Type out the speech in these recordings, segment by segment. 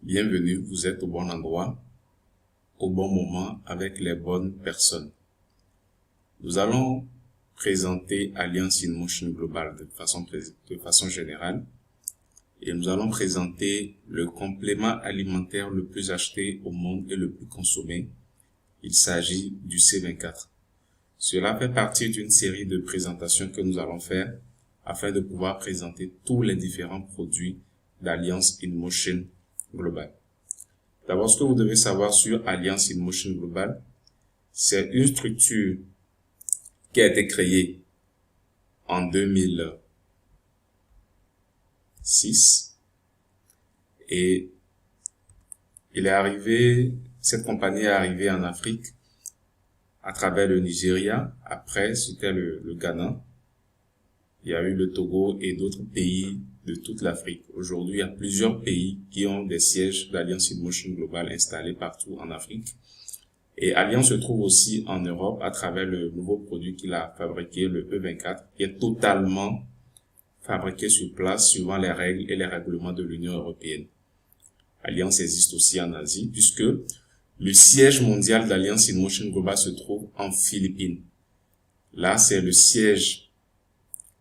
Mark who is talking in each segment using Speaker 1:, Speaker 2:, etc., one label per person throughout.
Speaker 1: Bienvenue, vous êtes au bon endroit, au bon moment, avec les bonnes personnes. Nous allons présenter Alliance in Motion Global de façon générale et nous allons présenter le complément alimentaire le plus acheté au monde et le plus consommé. Il s'agit du C24. Cela fait partie d'une série de présentations que nous allons faire afin de pouvoir présenter tous les différents produits d'Alliance in Motion Global. D'abord, ce que vous devez savoir sur Alliance in Motion Global, c'est une structure qui a été créée en 2006 et cette compagnie est arrivée en Afrique à travers le Nigeria. Après, c'était le Ghana. Il y a eu le Togo et d'autres pays de toute l'Afrique. Aujourd'hui, il y a plusieurs pays qui ont des sièges d'Alliance in Motion Global installés partout en Afrique. Et Alliance se trouve aussi en Europe à travers le nouveau produit qu'il a fabriqué, le E24, qui est totalement fabriqué sur place suivant les règles et les règlements de l'Union européenne. Alliance existe aussi en Asie puisque le siège mondial d'Alliance in Motion Global se trouve en Philippines. Là, c'est le siège.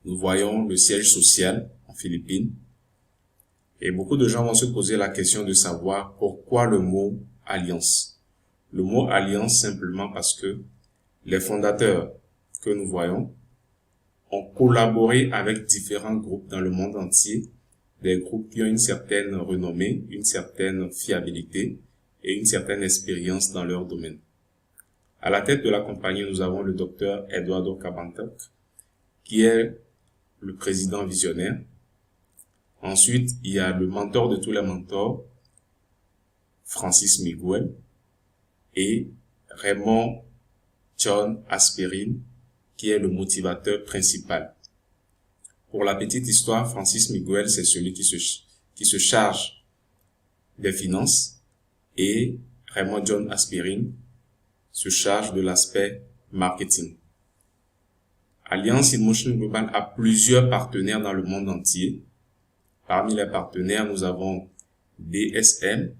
Speaker 1: Nous voyons le siège social en Philippines. Et beaucoup de gens vont se poser la question de savoir pourquoi le mot Alliance. Le mot Alliance simplement parce que les fondateurs que nous voyons ont collaboré avec différents groupes dans le monde entier, des groupes qui ont une certaine renommée, une certaine fiabilité et une certaine expérience dans leur domaine. À la tête de la compagnie, nous avons le docteur Eduardo Cabantoc, qui est le président visionnaire. Ensuite, il y a le mentor de tous les mentors, Francis Miguel, et Raymond John Asperin, qui est le motivateur principal. Pour la petite histoire, Francis Miguel, c'est celui qui se charge des finances et Raymond John Asperin se charge de l'aspect marketing. Alliance in Motion Global a plusieurs partenaires dans le monde entier. Parmi les partenaires, nous avons DSM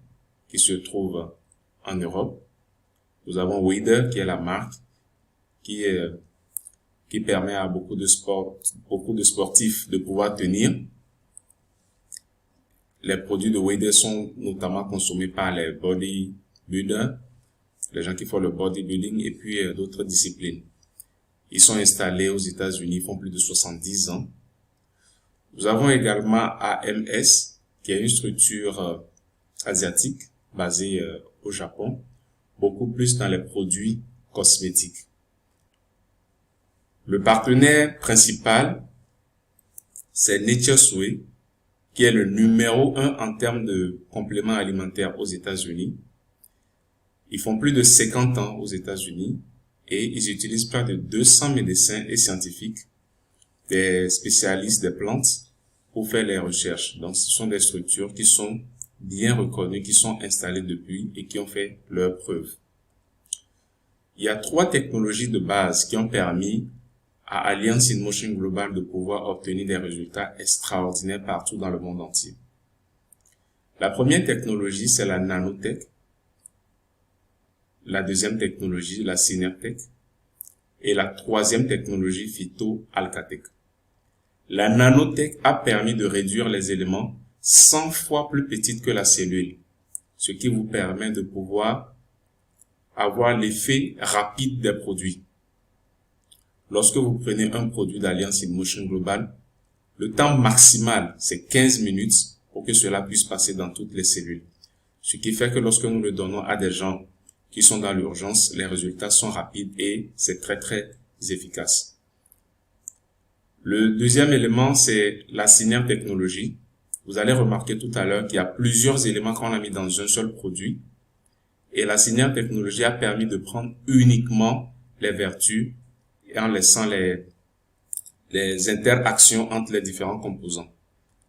Speaker 1: qui se trouve en Europe. Nous avons Weider qui est la marque qui permet à beaucoup de sportifs de pouvoir tenir. Les produits de Weider sont notamment consommés par les bodybuilders, les gens qui font le bodybuilding et puis d'autres disciplines. Ils sont installés aux États-Unis, font plus de 70 ans. Nous avons également AMS, qui est une structure asiatique basée au Japon, beaucoup plus dans les produits cosmétiques. Le partenaire principal, c'est NatureSway, qui est le numéro 1 en termes de compléments alimentaires aux États-Unis. Ils font plus de 50 ans aux États-Unis et ils utilisent près de 200 médecins et scientifiques, des spécialistes des plantes pour faire les recherches. Donc, ce sont des structures qui sont bien reconnues, qui sont installées depuis et qui ont fait leurs preuves. Il y a 3 technologies de base qui ont permis à Alliance in Motion Global de pouvoir obtenir des résultats extraordinaires partout dans le monde entier. La première technologie, c'est la nanotech. La deuxième technologie, la Synertech. Et la troisième technologie, Phyto-Alcatech. La nanotech a permis de réduire les éléments 100 fois plus petites que la cellule, ce qui vous permet de pouvoir avoir l'effet rapide des produits. Lorsque vous prenez un produit d'Alliance in Motion Global, le temps maximal, c'est 15 minutes pour que cela puisse passer dans toutes les cellules. Ce qui fait que lorsque nous le donnons à des gens qui sont dans l'urgence, les résultats sont rapides et c'est très très efficace. Le deuxième élément, c'est la Synertech technologie. Vous allez remarquer tout à l'heure qu'il y a plusieurs éléments qu'on a mis dans un seul produit. Et la Synertech technologie a permis de prendre uniquement les vertus et en laissant les interactions entre les différents composants.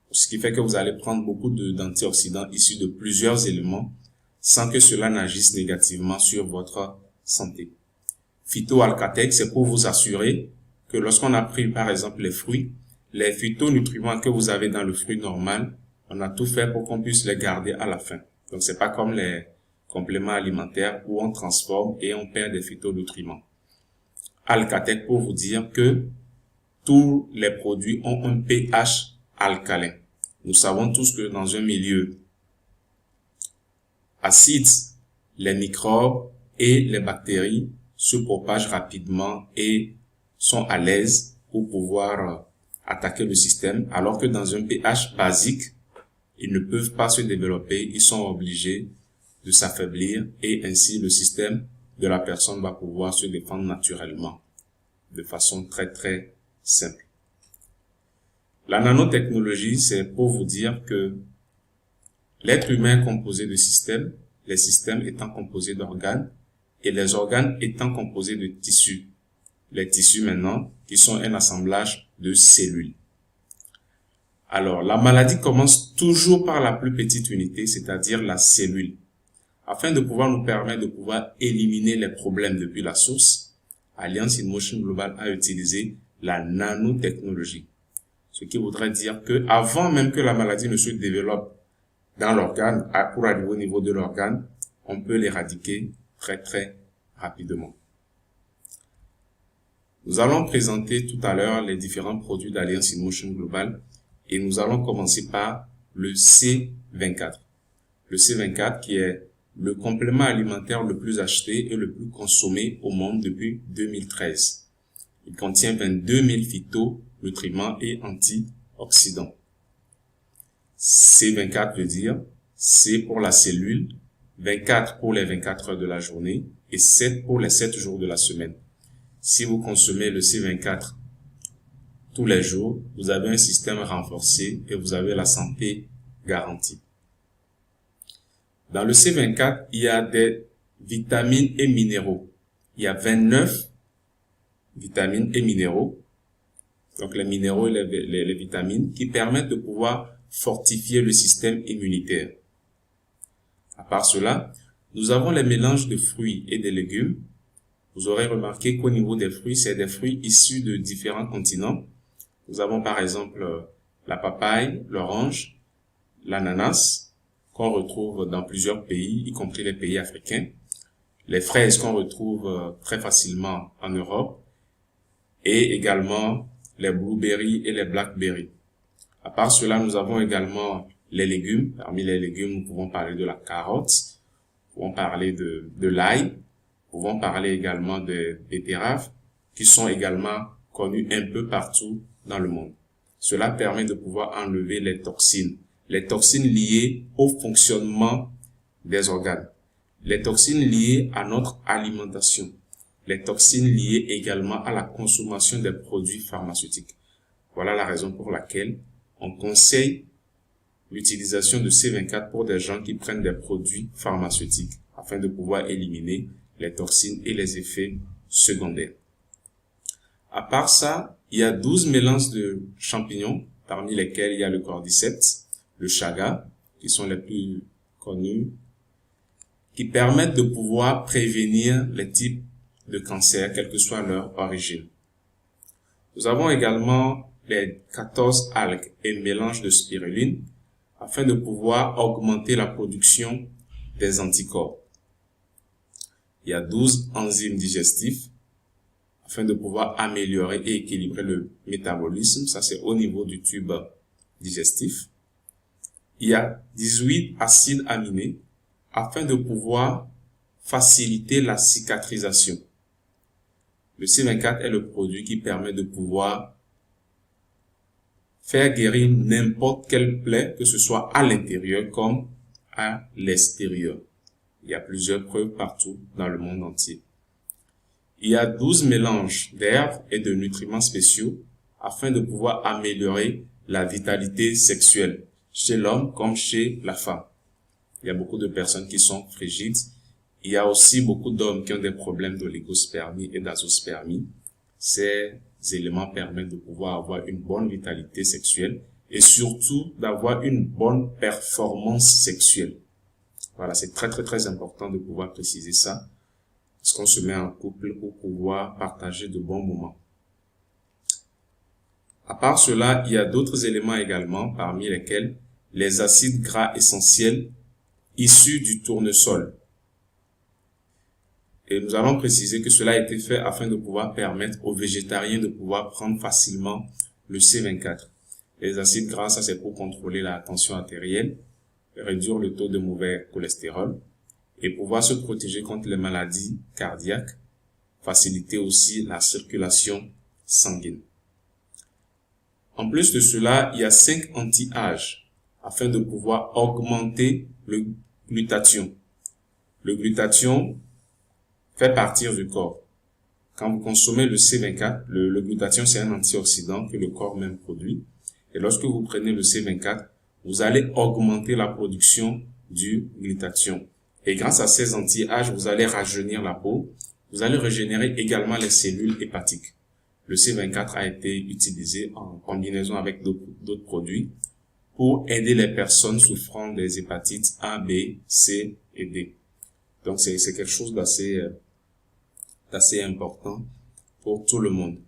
Speaker 1: Ce qui fait que vous allez prendre beaucoup d'antioxydants issus de plusieurs éléments sans que cela n'agisse négativement sur votre santé. Phyto-Alcatech, c'est pour vous assurer que lorsqu'on a pris par exemple les phytonutriments que vous avez dans le fruit normal, on a tout fait pour qu'on puisse les garder à la fin. Donc, c'est pas comme les compléments alimentaires où on transforme et on perd des phytonutriments. Alcatec pour vous dire que tous les produits ont un pH alcalin. Nous savons tous que dans un milieu acide, les microbes et les bactéries se propagent rapidement et sont à l'aise pour pouvoir attaquer le système, alors que dans un pH basique, ils ne peuvent pas se développer, ils sont obligés de s'affaiblir et ainsi le système de la personne va pouvoir se défendre naturellement, de façon très très simple. La nanotechnologie, c'est pour vous dire que l'être humain est composé de systèmes, les systèmes étant composés d'organes et les organes étant composés de tissus. Les tissus maintenant qui sont un assemblage de cellules. Alors, la maladie commence toujours par la plus petite unité, c'est-à-dire la cellule. Afin de pouvoir nous permettre de pouvoir éliminer les problèmes depuis la source, Alliance in Motion Global a utilisé la nanotechnologie. Ce qui voudrait dire que avant même que la maladie ne se développe dans l'organe, pour arriver au niveau de l'organe, on peut l'éradiquer très très rapidement. Nous allons présenter tout à l'heure les différents produits d'Alliance in Motion Global et nous allons commencer par le C24. Le C24 qui est le complément alimentaire le plus acheté et le plus consommé au monde depuis 2013. Il contient 22 000 phytonutriments et antioxydants. C24 veut dire C pour la cellule, 24 pour les 24 heures de la journée et 7 pour les 7 jours de la semaine. Si vous consommez le C24 tous les jours, vous avez un système renforcé et vous avez la santé garantie. Dans le C24, il y a des vitamines et minéraux. Il y a 29 vitamines et minéraux, donc les minéraux et les vitamines, qui permettent de pouvoir fortifier le système immunitaire. À part cela, nous avons les mélanges de fruits et de légumes. Vous aurez remarqué qu'au niveau des fruits, c'est des fruits issus de différents continents. Nous avons par exemple la papaye, l'orange, l'ananas, qu'on retrouve dans plusieurs pays, y compris les pays africains. Les fraises qu'on retrouve très facilement en Europe. Et également les blueberries et les blackberries. À part cela, nous avons également les légumes. Parmi les légumes, nous pouvons parler de la carotte, nous pouvons parler de l'ail, nous pouvons parler également des betteraves, qui sont également connus un peu partout dans le monde. Cela permet de pouvoir enlever les toxines liées au fonctionnement des organes, les toxines liées à notre alimentation, les toxines liées également à la consommation des produits pharmaceutiques. Voilà la raison pour laquelle on conseille l'utilisation de C24 pour des gens qui prennent des produits pharmaceutiques afin de pouvoir éliminer les toxines et les effets secondaires. À part ça, il y a 12 mélanges de champignons, parmi lesquels il y a le cordyceps, le chaga, qui sont les plus connus, qui permettent de pouvoir prévenir les types de cancer, quelle que soit leur origine. Nous avons également les 14 algues et mélanges de spiruline afin de pouvoir augmenter la production des anticorps. Il y a 12 enzymes digestifs afin de pouvoir améliorer et équilibrer le métabolisme. Ça, c'est au niveau du tube digestif. Il y a 18 acides aminés afin de pouvoir faciliter la cicatrisation. Le C24 est le produit qui permet de pouvoir faire guérir n'importe quelle plaie, que ce soit à l'intérieur comme à l'extérieur. Il y a plusieurs preuves partout dans le monde entier. Il y a 12 mélanges d'herbes et de nutriments spéciaux afin de pouvoir améliorer la vitalité sexuelle chez l'homme comme chez la femme. Il y a beaucoup de personnes qui sont frigides. Il y a aussi beaucoup d'hommes qui ont des problèmes d'oligospermie et d'azospermie. Ces éléments permettent de pouvoir avoir une bonne vitalité sexuelle et surtout d'avoir une bonne performance sexuelle. Voilà, c'est très très très important de pouvoir préciser ça, parce qu'on se met en couple pour pouvoir partager de bons moments. À part cela, il y a d'autres éléments également, parmi lesquels les acides gras essentiels issu du tournesol. Et nous allons préciser que cela a été fait afin de pouvoir permettre aux végétariens de pouvoir prendre facilement le C24. Les acides gras, ça c'est pour contrôler la tension artérielle, réduire le taux de mauvais cholestérol et pouvoir se protéger contre les maladies cardiaques, faciliter aussi la circulation sanguine. En plus de cela, il y a 5 anti-âges afin de pouvoir augmenter le glutathion. Le glutathion fait partir du corps. Quand vous consommez le C24, le glutathion c'est un antioxydant que le corps même produit. Et lorsque vous prenez le C24, vous allez augmenter la production du glutathion. Et grâce à ces anti-âges, vous allez rajeunir la peau. Vous allez régénérer également les cellules hépatiques. Le C24 a été utilisé en combinaison avec d'autres produits pour aider les personnes souffrant des hépatites A, B, C et D. Donc c'est quelque chose d'assez important pour tout le monde.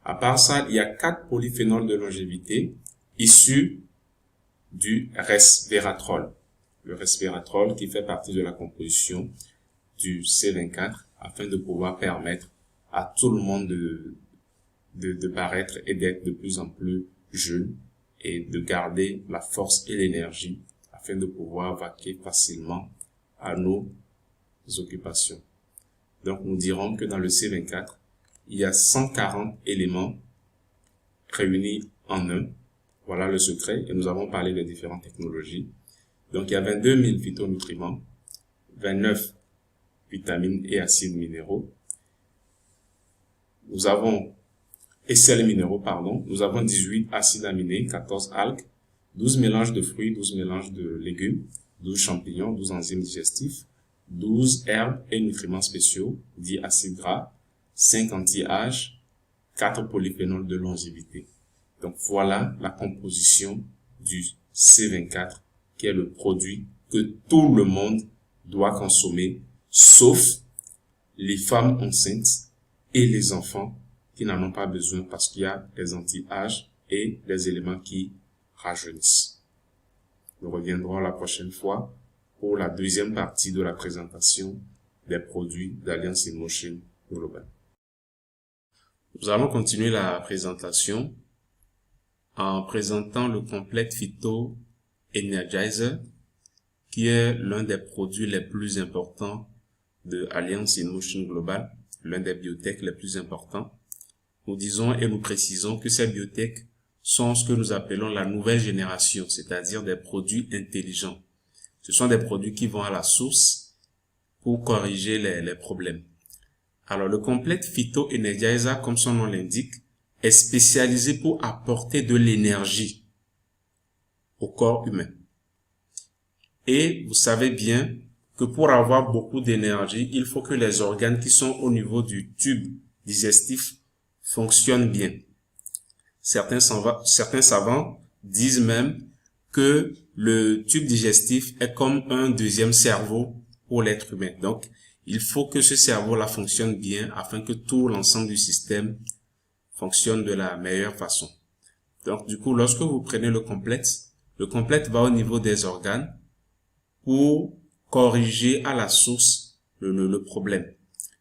Speaker 1: À part ça, il y a 4 polyphénols de longévité issus du resveratrol. Le resveratrol qui fait partie de la composition du C24 afin de pouvoir permettre à tout le monde de paraître et d'être de plus en plus jeune et de garder la force et l'énergie afin de pouvoir vaquer facilement à nos occupations. Donc nous dirons que dans le C24, il y a 140 éléments réunis en un. Voilà le secret. Et nous avons parlé des différentes technologies. Donc il y a 22 000 phytonutriments, 29 vitamines et acides minéraux. Nous avons, et sels minéraux, pardon. Nous avons 18 acides aminés, 14 algues, 12 mélanges de fruits, 12 mélanges de légumes, 12 champignons, 12 enzymes digestifs, 12 herbes et nutriments spéciaux, 10 acides gras, 5 anti-âges, 4 polyphénols de longévité. Donc voilà la composition du C24, qui est le produit que tout le monde doit consommer, sauf les femmes enceintes et les enfants qui n'en ont pas besoin parce qu'il y a des anti-âges et des éléments qui rajeunissent. Nous reviendrons la prochaine fois pour la deuxième partie de la présentation des produits d'Alliance in Motion Global. Nous allons continuer la présentation en présentant le Complete Phyto Energizer, qui est l'un des produits les plus importants de Alliance in Motion Global, l'un des biotech les plus importants. Nous disons et nous précisons que ces biotech sont ce que nous appelons la nouvelle génération, c'est-à-dire des produits intelligents. Ce sont des produits qui vont à la source pour corriger les problèmes. Alors, le Complete Phyto Energizer, comme son nom l'indique, est spécialisé pour apporter de l'énergie au corps humain. Et vous savez bien que pour avoir beaucoup d'énergie, il faut que les organes qui sont au niveau du tube digestif fonctionnent bien. Certains savants disent même que le tube digestif est comme un deuxième cerveau pour l'être humain. Donc, il faut que ce cerveau-là fonctionne bien afin que tout l'ensemble du système fonctionne de la meilleure façon. Donc, du coup, lorsque vous prenez le complète va au niveau des organes pour corriger à la source le problème.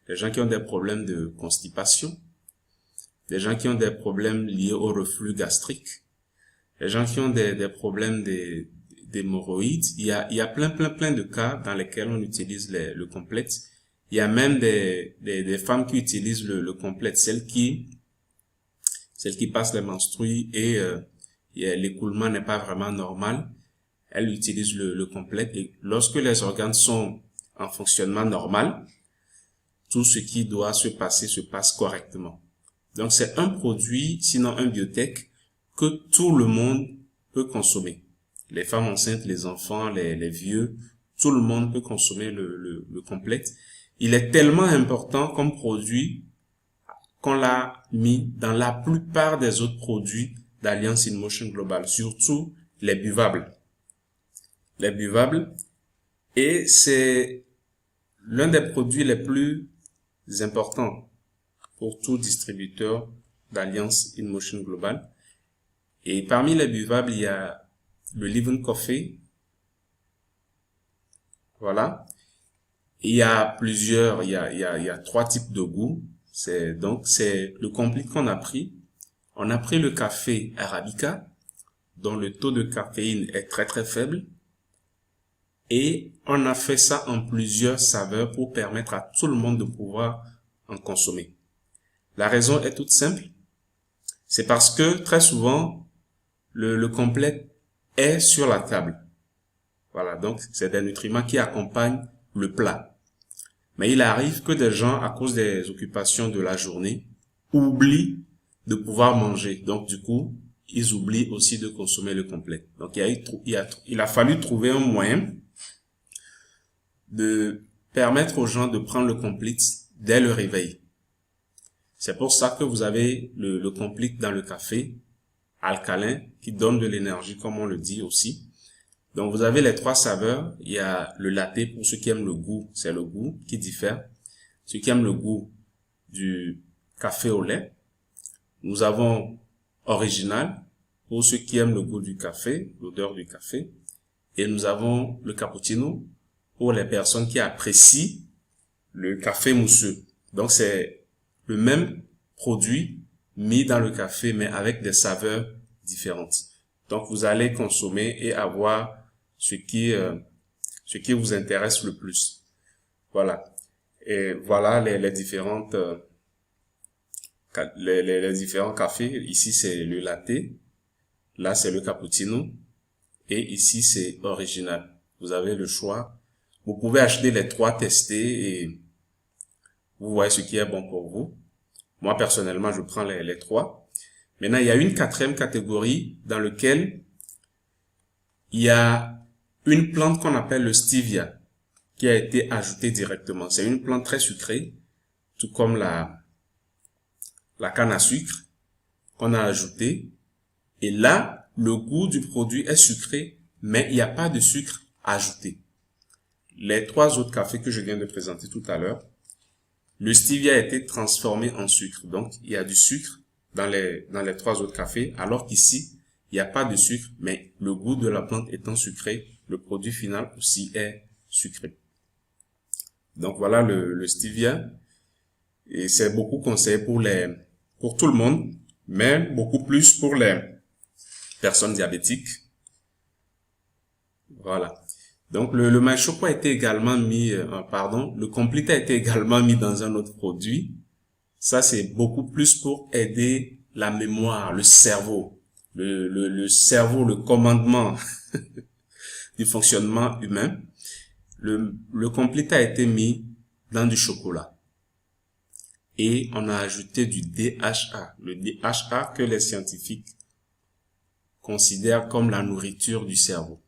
Speaker 1: Les gens qui ont des problèmes de constipation, les gens qui ont des problèmes liés au reflux gastrique, les gens qui ont des problèmes d'hémorroïdes, il y a plein de cas dans lesquels on utilise le complète. Il y a même des femmes qui utilisent le complète, celles qui passent les menstrues et l'écoulement n'est pas vraiment normal. Elles utilisent le complète et lorsque les organes sont en fonctionnement normal, tout ce qui doit se passer se passe correctement. Donc c'est un produit, sinon un biotech, que tout le monde peut consommer. Les femmes enceintes, les enfants, les vieux, tout le monde peut consommer le complète. Il est tellement important comme produit qu'on l'a mis dans la plupart des autres produits d'Alliance in Motion Global, surtout les buvables. Les buvables, et c'est l'un des produits les plus importants pour tout distributeur d'Alliance in Motion Global. Et parmi les buvables, il y a le Living Coffee, Voilà. Il y a plusieurs, il y a trois types de goûts. C'est le complete qu'on a pris. On a pris le café Arabica, dont le taux de caféine est très très faible. Et on a fait ça en plusieurs saveurs pour permettre à tout le monde de pouvoir en consommer. La raison est toute simple. C'est parce que très souvent, le complet est sur la table. Voilà, donc c'est des nutriments qui accompagnent le plat. Mais il arrive que des gens, à cause des occupations de la journée, oublient de pouvoir manger. Donc du coup, ils oublient aussi de consommer le complet. Donc il a fallu trouver un moyen de permettre aux gens de prendre le complete dès le réveil. C'est pour ça que vous avez le complete dans le café, alcalin, qui donne de l'énergie, comme on le dit aussi. Donc, vous avez les trois saveurs. Il y a le latte pour ceux qui aiment le goût. C'est le goût qui diffère. Ceux qui aiment le goût du café au lait. Nous avons original pour ceux qui aiment le goût du café, l'odeur du café. Et nous avons le cappuccino pour les personnes qui apprécient le café mousseux. Donc, c'est le même produit mis dans le café, mais avec des saveurs différentes. Donc, vous allez consommer et avoir ce qui vous intéresse le plus. Voilà. Et voilà les différentes les différents cafés. Ici, c'est le latte. Là, c'est le cappuccino. Et ici, c'est original. Vous avez le choix. Vous pouvez acheter les trois, tester et vous voyez ce qui est bon pour vous. Moi, personnellement, je prends les trois. Maintenant, il y a une quatrième catégorie dans laquelle il y a une plante qu'on appelle le stevia qui a été ajoutée directement. C'est une plante très sucrée, tout comme la canne à sucre qu'on a ajoutée. Et là, le goût du produit est sucré, mais il n'y a pas de sucre ajouté. Les trois autres cafés que je viens de présenter tout à l'heure, le stevia a été transformé en sucre. Donc, il y a du sucre dans les trois autres cafés, alors qu'ici, il n'y a pas de sucre, mais le goût de la plante étant sucré, le produit final aussi est sucré. Donc voilà le stevia. Et c'est beaucoup conseillé pour tout le monde, mais beaucoup plus pour les personnes diabétiques. Voilà. Donc le maïs choco a été également mis, le complete a été également mis dans un autre produit. Ça c'est beaucoup plus pour aider la mémoire, le cerveau. Le cerveau, le commandement du fonctionnement humain. Le complete a été mis dans du chocolat. Et on a ajouté du DHA. Le DHA que les scientifiques considèrent comme la nourriture du cerveau.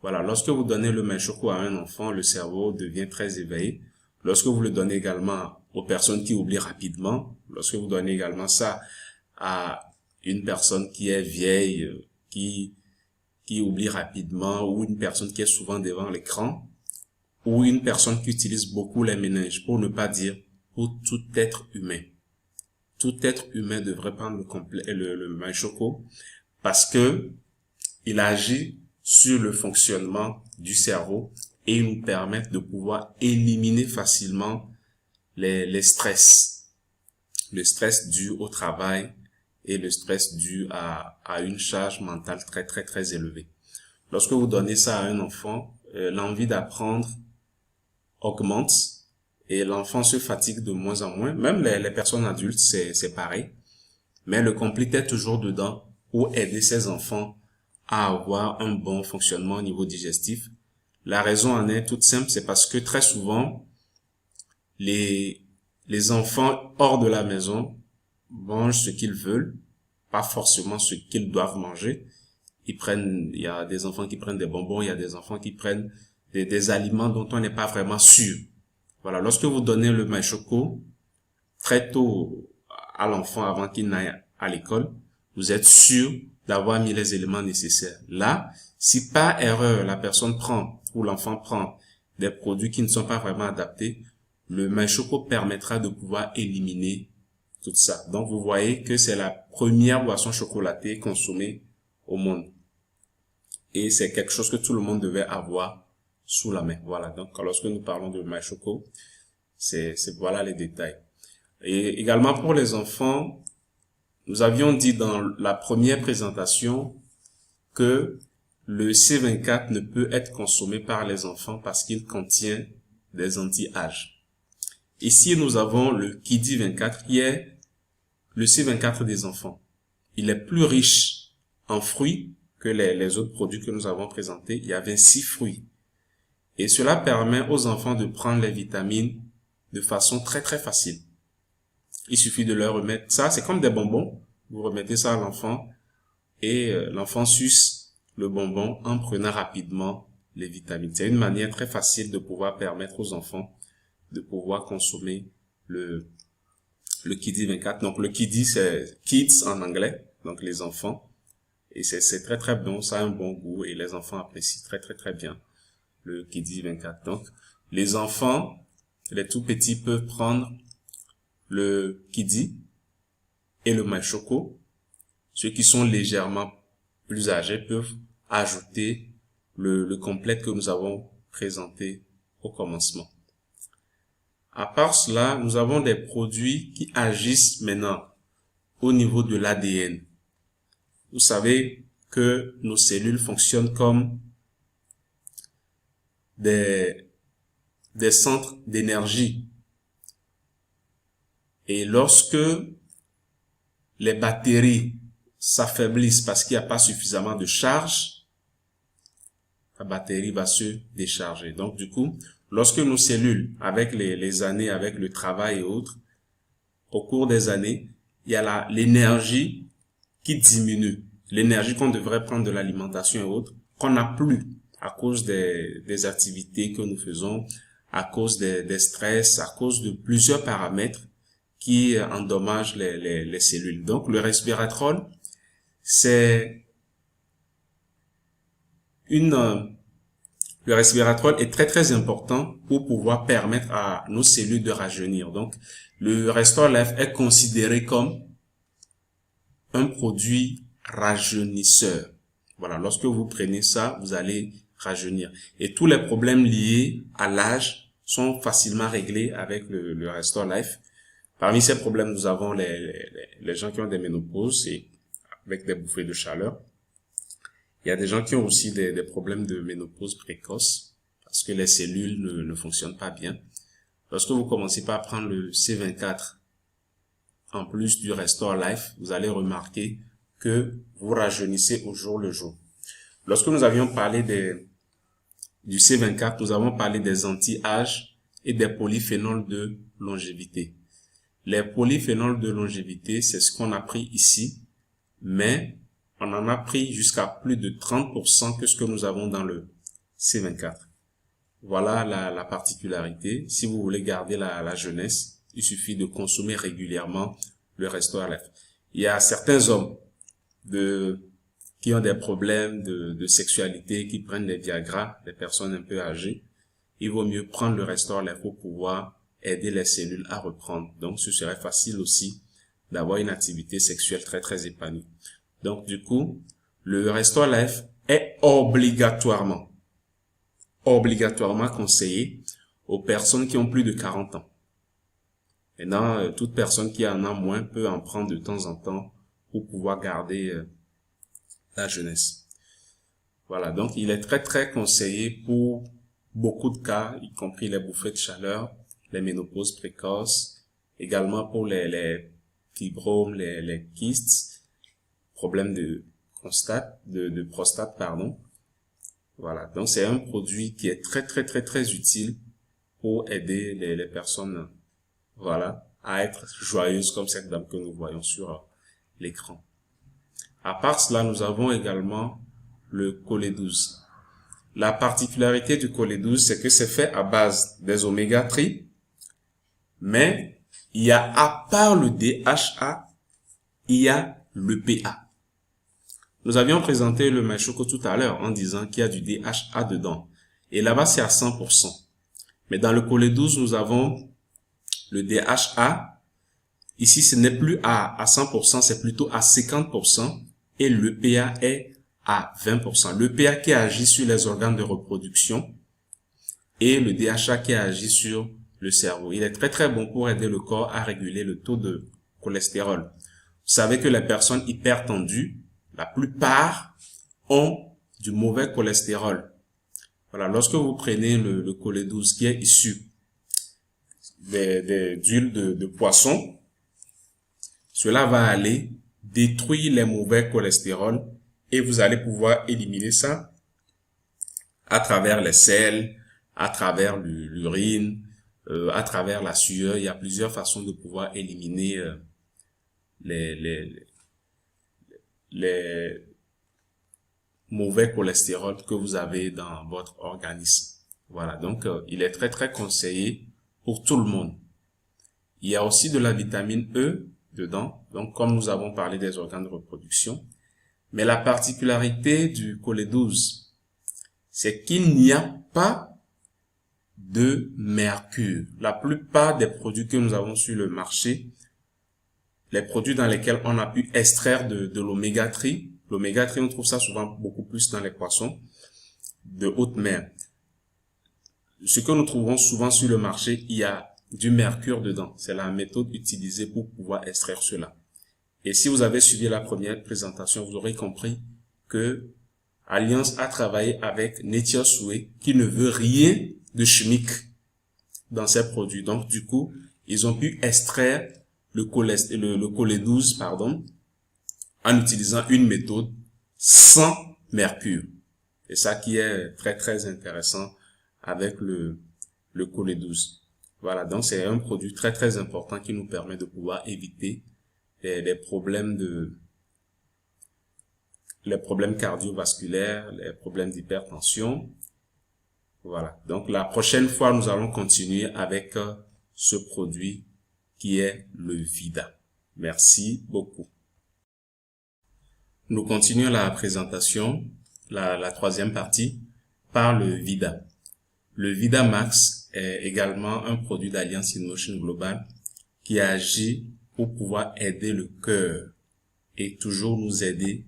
Speaker 1: Voilà, lorsque vous donnez le maïs choco à un enfant, le cerveau devient très éveillé. Lorsque vous le donnez également aux personnes qui oublient rapidement, lorsque vous donnez également ça à une personne qui est vieille, qui oublie rapidement, ou une personne qui est souvent devant l'écran, ou une personne qui utilise beaucoup les méninges, pour ne pas dire pour tout être humain. Tout être humain devrait prendre le maïs choco parce que il agit sur le fonctionnement du cerveau et il nous permet de pouvoir éliminer facilement les stress. Le stress dû au travail et le stress dû à une charge mentale très très très élevée. Lorsque vous donnez ça à un enfant, l'envie d'apprendre augmente et l'enfant se fatigue de moins en moins. Même les personnes adultes, c'est pareil. Mais le complete est toujours dedans pour aider ces enfants à avoir un bon fonctionnement au niveau digestif. La raison en est toute simple, c'est parce que très souvent, les enfants hors de la maison mangent ce qu'ils veulent, pas forcément ce qu'ils doivent manger. Il y a des enfants qui prennent des bonbons, il y a des enfants qui prennent des aliments dont on n'est pas vraiment sûr. Voilà, lorsque vous donnez le maïs choco très tôt à l'enfant avant qu'il n'aille à l'école, vous êtes sûr d'avoir mis les éléments nécessaires. Là, si par erreur la personne prend ou l'enfant prend des produits qui ne sont pas vraiment adaptés, le maïs choco permettra de pouvoir éliminer tout ça. Donc vous voyez que c'est la première boisson chocolatée consommée au monde. Et c'est quelque chose que tout le monde devait avoir sous la main. Voilà, donc lorsque nous parlons de MyChoco, voilà les détails. Et également pour les enfants, nous avions dit dans la première présentation que le C24 ne peut être consommé par les enfants parce qu'il contient des anti-âges. Ici, nous avons le Kiddy 24 qui est le C24 des enfants. Il est plus riche en fruits que les autres produits que nous avons présentés. Il y a 26 fruits. Et cela permet aux enfants de prendre les vitamines de façon très très facile. Il suffit de leur remettre ça, c'est comme des bonbons. Vous remettez ça à l'enfant et l'enfant suce le bonbon en prenant rapidement les vitamines. C'est une manière très facile de pouvoir permettre aux enfants de pouvoir consommer le Kiddy 24. Donc le Kiddy c'est Kids en anglais, donc les enfants. Et c'est très très bon, ça a un bon goût et les enfants apprécient très très très bien le Kiddy 24. Donc les enfants, les tout petits peuvent prendre le Kiddy et le MyChoco. Ceux qui sont légèrement plus âgés peuvent ajouter le complet que nous avons présenté au commencement. À part cela, nous avons des produits qui agissent maintenant au niveau de l'ADN. Vous savez que nos cellules fonctionnent comme des centres d'énergie. Et lorsque les batteries s'affaiblissent parce qu'il n'y a pas suffisamment de charge, la batterie va se décharger. Donc du coup, lorsque nos cellules, avec les années, avec le travail et autres, au cours des années, il y a l'énergie qui diminue. L'énergie qu'on devrait prendre de l'alimentation et autres, qu'on n'a plus à cause des activités que nous faisons, à cause des stress, à cause de plusieurs paramètres qui endommagent les cellules. Donc le resveratrol, le resveratrol est très très important pour pouvoir permettre à nos cellules de rajeunir. Donc le Restore Life est considéré comme un produit rajeunisseur. Voilà, lorsque vous prenez ça, vous allez rajeunir. Et tous les problèmes liés à l'âge sont facilement réglés avec le Restore Life. Parmi ces problèmes, nous avons les gens qui ont des ménopauses et avec des bouffées de chaleur. Il y a des gens qui ont aussi des problèmes de ménopause précoce parce que les cellules ne fonctionnent pas bien. Lorsque vous commencez par prendre le C24 en plus du Restore Life, vous allez remarquer que vous rajeunissez au jour le jour. Lorsque nous avions parlé du C24, nous avons parlé des anti-âges et des polyphénols de longévité. Les polyphénols de longévité, c'est ce qu'on a pris ici, mais on en a pris jusqu'à plus de 30% que ce que nous avons dans le C24. Voilà la particularité. Si vous voulez garder la jeunesse, il suffit de consommer régulièrement le Restore Life. Il y a certains hommes qui ont des problèmes de sexualité, qui prennent des Viagra, des personnes un peu âgées. Il vaut mieux prendre le Restore Life pour pouvoir aider les cellules à reprendre. Donc, ce serait facile aussi d'avoir une activité sexuelle très très épanouie. Donc, du coup, le Restore Life est obligatoirement conseillé aux personnes qui ont plus de 40 ans. Maintenant, toute personne qui en a moins peut en prendre de temps en temps pour pouvoir garder la jeunesse. Voilà, donc il est très très conseillé pour beaucoup de cas, y compris les bouffées de chaleur, les ménopauses précoces, également pour les fibromes, les kystes, problèmes de prostate, pardon. Voilà, donc c'est un produit qui est très très très très utile pour aider les personnes, voilà, à être joyeuses comme cette dame que nous voyons sur l'écran. À part cela, nous avons également le Cholédouze. La particularité du Cholédouze, c'est que c'est fait à base des oméga 3, mais il y a, à part le DHA, il y a l'EPA. Nous avions présenté le MyChoco tout à l'heure en disant qu'il y a du DHA dedans. Et là-bas, c'est à 100%. Mais dans le Cholédouze, nous avons le DHA. Ici, ce n'est plus à 100%, c'est plutôt à 50%. Et l'EPA est à 20%. L'EPA qui agit sur les organes de reproduction et le DHA qui agit sur le cerveau. Il est très très bon pour aider le corps à réguler le taux de cholestérol. Vous savez que les personnes hypertendues, la plupart, ont du mauvais cholestérol. Voilà, lorsque vous prenez le Cole12 qui est issu d'huile de poisson, cela va aller détruire les mauvais cholestérols et vous allez pouvoir éliminer ça à travers les selles, à travers l'urine, à travers la sueur. Il y a plusieurs façons de pouvoir éliminer les mauvais cholestérol que vous avez dans votre organisme. Voilà, donc il est très très conseillé pour tout le monde. Il y a aussi de la vitamine E dedans, donc comme nous avons parlé des organes de reproduction. Mais la particularité du Cole12, c'est qu'il n'y a pas de mercure. La plupart des produits que nous avons sur le marché, les produits dans lesquels on a pu extraire de l'oméga 3, l'oméga 3 on trouve ça souvent beaucoup plus dans les poissons de haute mer. Ce que nous trouvons souvent sur le marché, il y a du mercure dedans. C'est la méthode utilisée pour pouvoir extraire cela. Et si vous avez suivi la première présentation, vous aurez compris que Alliance a travaillé avec Nature Souhait qui ne veut rien de chimique dans ses produits. Donc, du coup, ils ont pu extraire le Cole12, pardon, en utilisant une méthode sans mercure. Et ça qui est très, très intéressant avec le Cole12. Voilà, donc c'est un produit très, très important qui nous permet de pouvoir éviter les problèmes cardiovasculaires, les problèmes d'hypertension. Voilà. Donc, la prochaine fois, nous allons continuer avec ce produit qui est le Vida. Merci beaucoup. Nous continuons la présentation, la troisième partie, par le Vida. Le Vida Max est également un produit d'Alliance InMotion Global qui agit pour pouvoir aider le cœur et toujours nous aider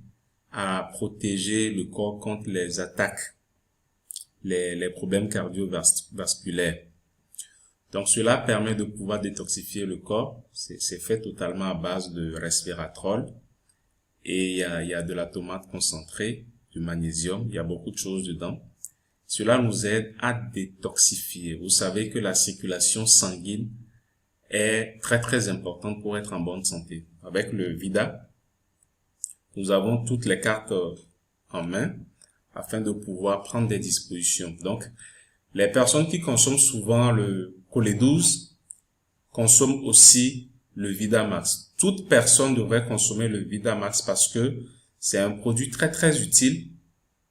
Speaker 1: à protéger le corps contre les attaques, les problèmes cardiovasculaires. Donc cela permet de pouvoir détoxifier le corps. C'est fait totalement à base de resveratrol et il y a de la tomate concentrée, du magnésium, il y a beaucoup de choses dedans. Cela nous aide à détoxifier. Vous savez que la circulation sanguine est très très importante pour être en bonne santé. Avec le Vida, nous avons toutes les cartes en main afin de pouvoir prendre des dispositions. Donc, les personnes qui consomment souvent le Cole12 consomment aussi le Vida Max. Toute personne devrait consommer le Vida Max parce que c'est un produit très très utile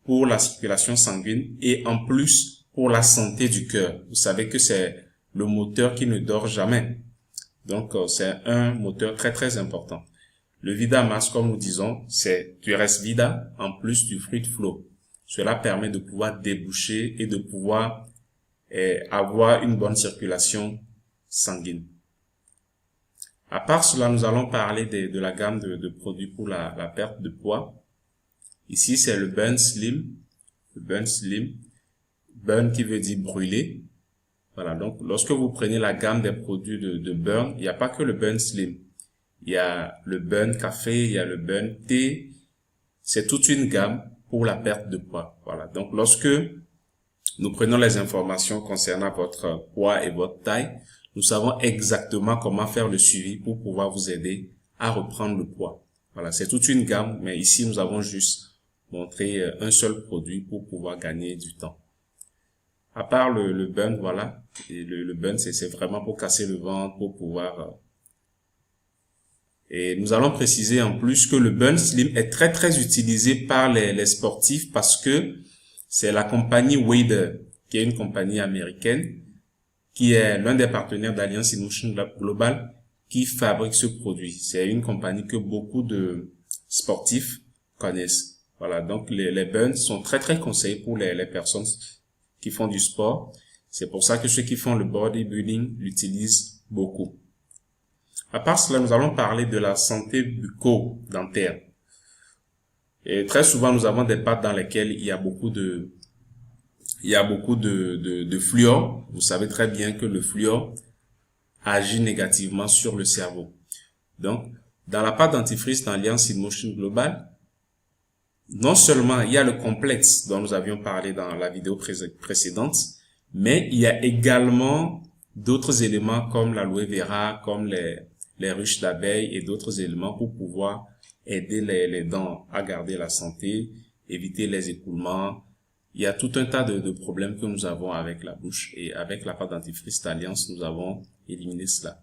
Speaker 1: pour la circulation sanguine et en plus pour la santé du cœur. Vous savez que c'est le moteur qui ne dort jamais. Donc, c'est un moteur très très important. Le Vida Max, comme nous disons, c'est du Resvida en plus du Fruit Flow. Cela permet de pouvoir déboucher et de pouvoir avoir une bonne circulation sanguine. À part cela, nous allons parler de la gamme de produits pour la perte de poids. Ici, c'est le Burn Slim. Le Burn Slim. Burn qui veut dire brûler. Voilà, donc lorsque vous prenez la gamme des produits de Burn, il n'y a pas que le Burn Slim. Il y a le Burn Café, il y a le Burn Thé. C'est toute une gamme pour la perte de poids. Voilà, donc lorsque nous prenons les informations concernant votre poids et votre taille, nous savons exactement comment faire le suivi pour pouvoir vous aider à reprendre le poids. Voilà, c'est toute une gamme, mais ici nous avons juste montré un seul produit pour pouvoir gagner du temps. À part le burn, voilà, et le burn c'est vraiment pour casser le ventre, pour pouvoir... Et nous allons préciser en plus que le Burn Slim est très très utilisé par les sportifs parce que c'est la compagnie Wader, qui est une compagnie américaine, qui est l'un des partenaires d'Alliance InMotion Global, qui fabrique ce produit. C'est une compagnie que beaucoup de sportifs connaissent. Voilà, donc les burns sont très très conseillés pour les personnes qui font du sport. C'est pour ça que ceux qui font le bodybuilding l'utilisent beaucoup. À part cela, nous allons parler de la santé bucco-dentaire. Et très souvent, nous avons des pâtes dans lesquelles il y a beaucoup de il y a beaucoup de fluor. Vous savez très bien que le fluor agit négativement sur le cerveau. Donc, dans la pâte dentifrice d'Alliance InMotion Global, non seulement il y a le complexe dont nous avions parlé dans la vidéo précédente, mais il y a également d'autres éléments comme l'aloe vera, comme les ruches d'abeilles et d'autres éléments pour pouvoir aider les dents à garder la santé, éviter les écoulements. Il y a tout un tas de problèmes que nous avons avec la bouche, et avec la pâte dentifrice d'Alliance, nous avons éliminé cela.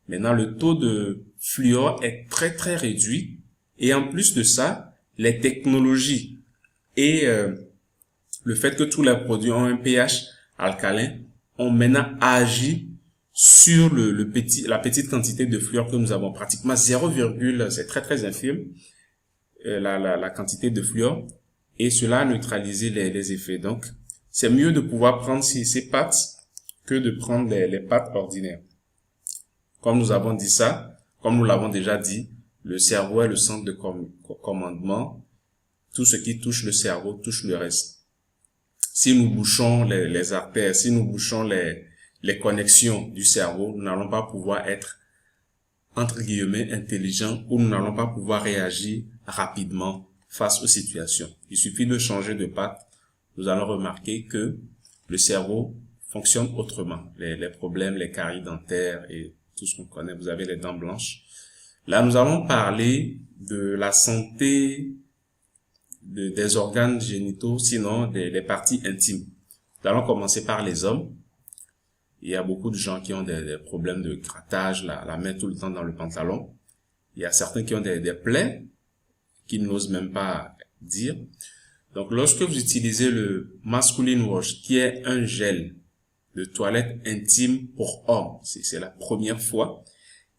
Speaker 1: Maintenant, le taux de fluor est très très réduit, et en plus de ça, les technologies et le fait que tous les produits ont un pH alcalin ont maintenant agi sur la petite quantité de fluor que nous avons, pratiquement 0, c'est très très infime la quantité de fluor, et cela a neutralisé les effets. Donc c'est mieux de pouvoir prendre ces pâtes que de prendre les pâtes ordinaires. Comme nous avons dit ça, comme nous l'avons déjà dit, le cerveau est le centre de commandement. Tout ce qui touche le cerveau touche le reste. Si nous bouchons les artères, si nous bouchons les connexions du cerveau, nous n'allons pas pouvoir être, entre guillemets, intelligents, ou nous n'allons pas pouvoir réagir rapidement face aux situations. Il suffit de changer de patte. Nous allons remarquer que le cerveau fonctionne autrement. Les problèmes, les caries dentaires et tout ce qu'on connaît, vous avez les dents blanches. Là, nous allons parler de la santé des organes génitaux, sinon des parties intimes. Nous allons commencer par les hommes. Il y a beaucoup de gens qui ont des problèmes de grattage, la main tout le temps dans le pantalon. Il y a certains qui ont des plaies qu'ils n'osent même pas dire. Donc, lorsque vous utilisez le Masculine Wash, qui est un gel de toilette intime pour hommes, c'est la première fois,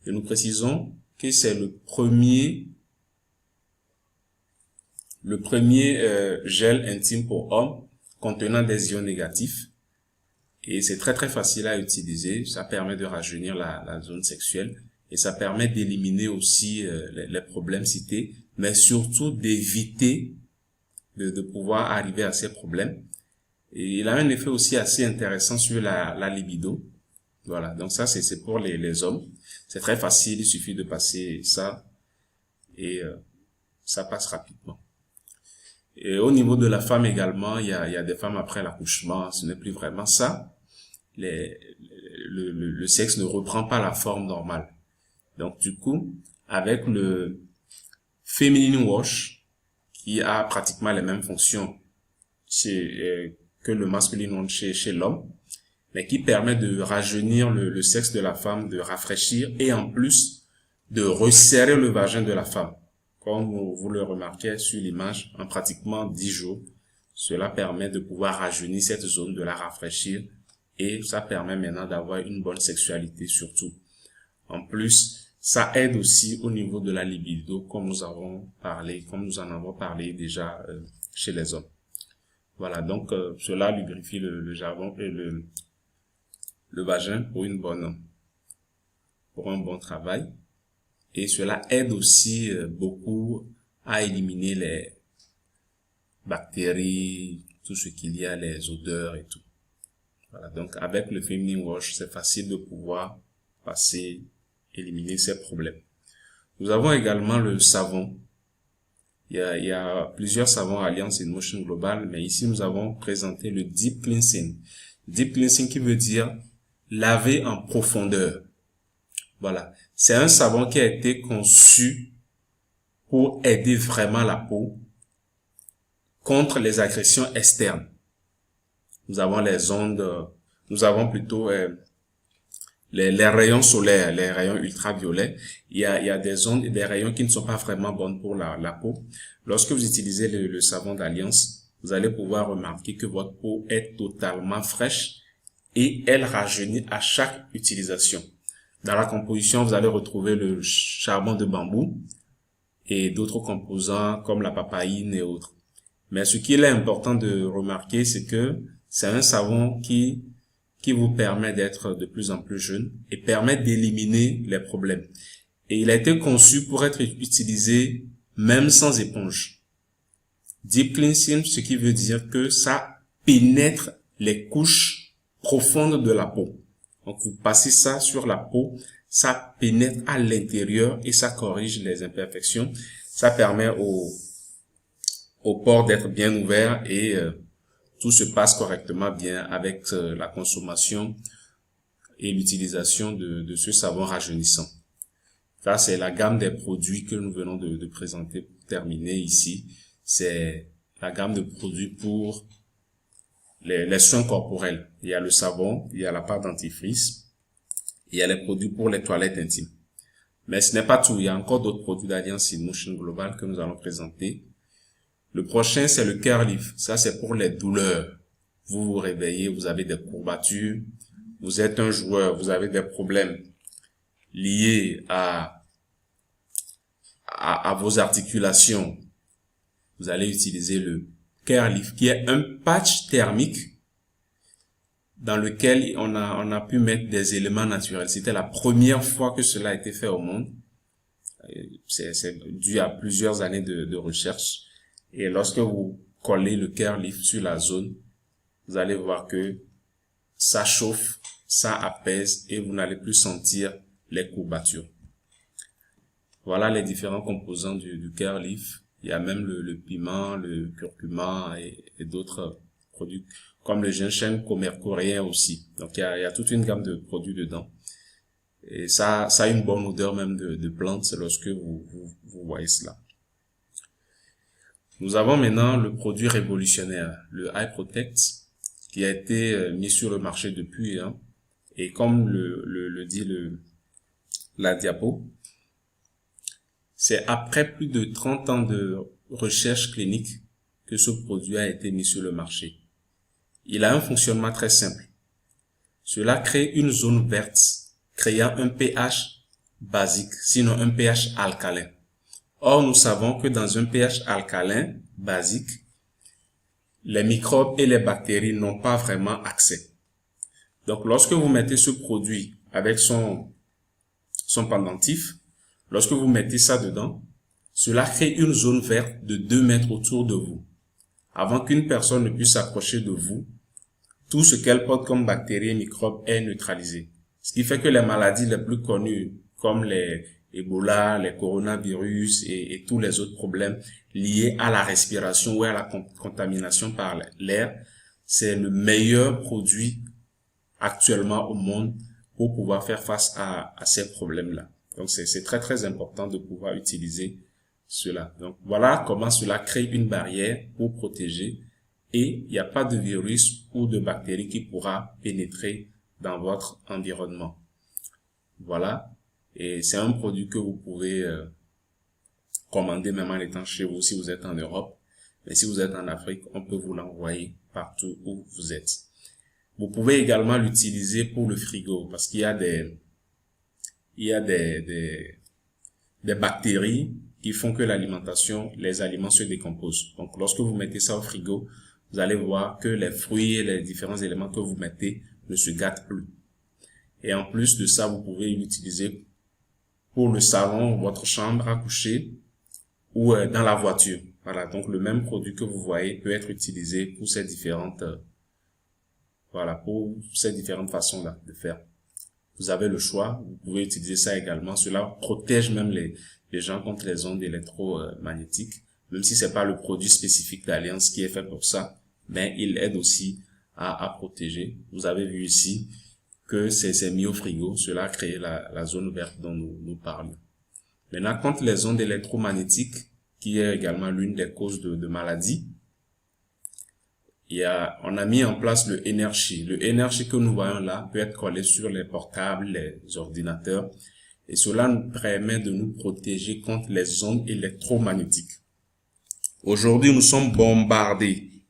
Speaker 1: et nous précisons que c'est le premier gel intime pour hommes contenant des ions négatifs, et c'est très très facile à utiliser. Ça permet de rajeunir la zone sexuelle, et ça permet d'éliminer aussi les problèmes cités, mais surtout d'éviter de pouvoir arriver à ces problèmes. Et il a un effet aussi assez intéressant sur la libido. Voilà, donc ça c'est pour les hommes. C'est très facile, il suffit de passer ça et ça passe rapidement. Et au niveau de la femme également, il y a des femmes après l'accouchement, ce n'est plus vraiment ça. Le sexe ne reprend pas la forme normale. Donc du coup, avec le Feminine Wash, qui a pratiquement les mêmes fonctions que le Masculine Wash chez l'homme, mais qui permet de rajeunir le sexe de la femme, de rafraîchir et en plus de resserrer le vagin de la femme. Comme vous le remarquez sur l'image, en pratiquement 10 jours, cela permet de pouvoir rajeunir cette zone, de la rafraîchir, et ça permet maintenant d'avoir une bonne sexualité surtout. En plus, ça aide aussi au niveau de la libido, comme nous en avons parlé déjà chez les hommes. Voilà, donc cela lubrifie le javon et le vagin pour un bon travail. Et cela aide aussi beaucoup à éliminer les bactéries, tout ce qu'il y a, les odeurs et tout. Voilà, donc avec le Feminine Wash, c'est facile de pouvoir éliminer ces problèmes. Nous avons également le savon. Il y a plusieurs savons Alliance InMotion Global, mais ici nous avons présenté le Deep Cleansing. Deep Cleansing qui veut dire laver en profondeur. Voilà. C'est un savon qui a été conçu pour aider vraiment la peau contre les agressions externes. Nous avons les ondes, nous avons plutôt les rayons solaires, les rayons ultraviolets. Il y a des ondes et des rayons qui ne sont pas vraiment bonnes pour la peau. Lorsque vous utilisez le savon d'Alliance, vous allez pouvoir remarquer que votre peau est totalement fraîche et elle rajeunit à chaque utilisation. Dans la composition, vous allez retrouver le charbon de bambou et d'autres composants comme la papaïne et autres. Mais ce qu'il est important de remarquer, c'est que c'est un savon qui vous permet d'être de plus en plus jeune et permet d'éliminer les problèmes. Et il a été conçu pour être utilisé même sans éponge. Deep Cleansing, ce qui veut dire que ça pénètre les couches profondes de la peau. Donc, vous passez ça sur la peau, ça pénètre à l'intérieur et ça corrige les imperfections. Ça permet au pores d'être bien ouvert et tout se passe correctement bien avec la consommation et l'utilisation de ce savon rajeunissant. Ça, c'est la gamme des produits que nous venons de présenter pour terminer ici. C'est la gamme de produits pour les soins corporels. Il y a le savon, il y a la pâte dentifrice, il y a les produits pour les toilettes intimes. Mais ce n'est pas tout. Il y a encore d'autres produits d'Alliance InMotion Global que nous allons présenter. Le prochain, c'est le Care Lift. Ça, c'est pour les douleurs. Vous vous réveillez, vous avez des courbatures, vous êtes un joueur, vous avez des problèmes liés à vos articulations. Vous allez utiliser le Care Lift, qui est un patch thermique dans lequel on a pu mettre des éléments naturels. C'était la première fois que cela a été fait au monde. C'est dû à plusieurs années de recherche. Et lorsque vous collez le Care Lift sur la zone, vous allez voir que ça chauffe, ça apaise et vous n'allez plus sentir les courbatures. Voilà les différents composants du Care Lift. Il y a même le piment, le curcuma et d'autres produits comme le ginseng coréen aussi. Donc il y a toute une gamme de produits dedans. Et ça a une bonne odeur même de plantes lorsque vous voyez cela. Nous avons maintenant le produit révolutionnaire, le Eye Protect, qui a été mis sur le marché depuis, et comme le dit la diapo, c'est après plus de 30 ans de recherche clinique que ce produit a été mis sur le marché. Il a un fonctionnement très simple. Cela crée une zone verte, créant un pH basique, sinon un pH alcalin. Or, nous savons que dans un pH alcalin basique, les microbes et les bactéries n'ont pas vraiment accès. Donc, lorsque vous mettez ce produit avec son pendentif, lorsque vous mettez ça dedans, cela crée une zone verte de 2 mètres autour de vous. Avant qu'une personne ne puisse s'approcher de vous, tout ce qu'elle porte comme bactéries et microbes est neutralisé. Ce qui fait que les maladies les plus connues, comme les Ebola, les coronavirus et tous les autres problèmes liés à la respiration ou à la contamination par l'air, c'est le meilleur produit actuellement au monde pour pouvoir faire face à ces problèmes-là. Donc, c'est très, très important de pouvoir utiliser cela. Donc, voilà comment cela crée une barrière pour protéger et il n'y a pas de virus ou de bactéries qui pourra pénétrer dans votre environnement. Voilà. Et c'est un produit que vous pouvez commander même en étant chez vous si vous êtes en Europe. Mais si vous êtes en Afrique, on peut vous l'envoyer partout où vous êtes. Vous pouvez également l'utiliser pour le frigo parce qu'il y a des bactéries qui font que les aliments se décomposent. Donc, lorsque vous mettez ça au frigo, vous allez voir que les fruits et les différents éléments que vous mettez ne se gâtent plus. Et en plus de ça, vous pouvez l'utiliser pour le salon, votre chambre à coucher ou dans la voiture. Voilà, donc le même produit que vous voyez peut être utilisé pour ces différentes façons-là de faire. Vous avez le choix, vous pouvez utiliser ça également. Cela protège même les gens contre les ondes électromagnétiques, même si c'est pas le produit spécifique d'Alliance qui est fait pour ça, mais il aide aussi à protéger. Vous avez vu ici que c'est mis au frigo, cela a créé la zone verte dont nous parlons. Maintenant, contre les ondes électromagnétiques, qui est également l'une des causes de maladies, on a mis en place le Energy. Le Energy que nous voyons là peut être collé sur les portables, les ordinateurs, et cela nous permet de nous protéger contre les ondes électromagnétiques. Aujourd'hui, nous sommes bombardés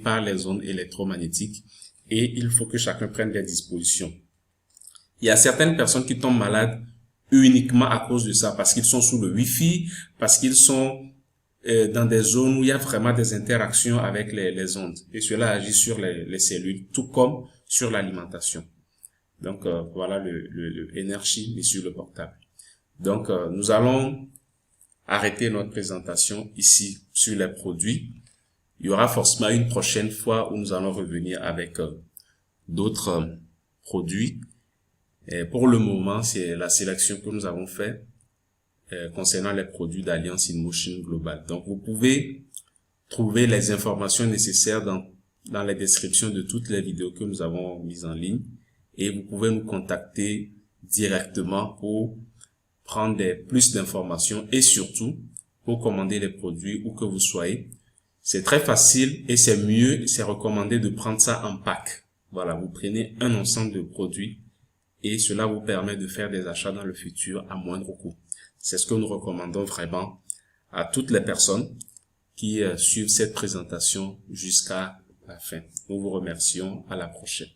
Speaker 1: par les ondes électromagnétiques et il faut que chacun prenne des dispositions. Il y a certaines personnes qui tombent malades uniquement à cause de ça, parce qu'ils sont sous le Wi-Fi, parce qu'ils sont dans des zones où il y a vraiment des interactions avec les ondes. Et cela agit sur les cellules, tout comme sur l'alimentation. Donc, voilà le Energy mis sur le portable. Donc, nous allons arrêter notre présentation ici sur les produits. Il y aura forcément une prochaine fois où nous allons revenir avec d'autres produits. Et pour le moment, c'est la sélection que nous avons faite concernant les produits d'Alliance InMotion Global. Donc, vous pouvez trouver les informations nécessaires dans les descriptions de toutes les vidéos que nous avons mises en ligne, et vous pouvez nous contacter directement pour prendre plus d'informations et surtout pour commander les produits où que vous soyez. C'est très facile et c'est mieux, c'est recommandé de prendre ça en pack. Voilà, vous prenez un ensemble de produits et cela vous permet de faire des achats dans le futur à moindre coût. C'est ce que nous recommandons vraiment à toutes les personnes qui suivent cette présentation jusqu'à la fin. Nous vous remercions. À la prochaine.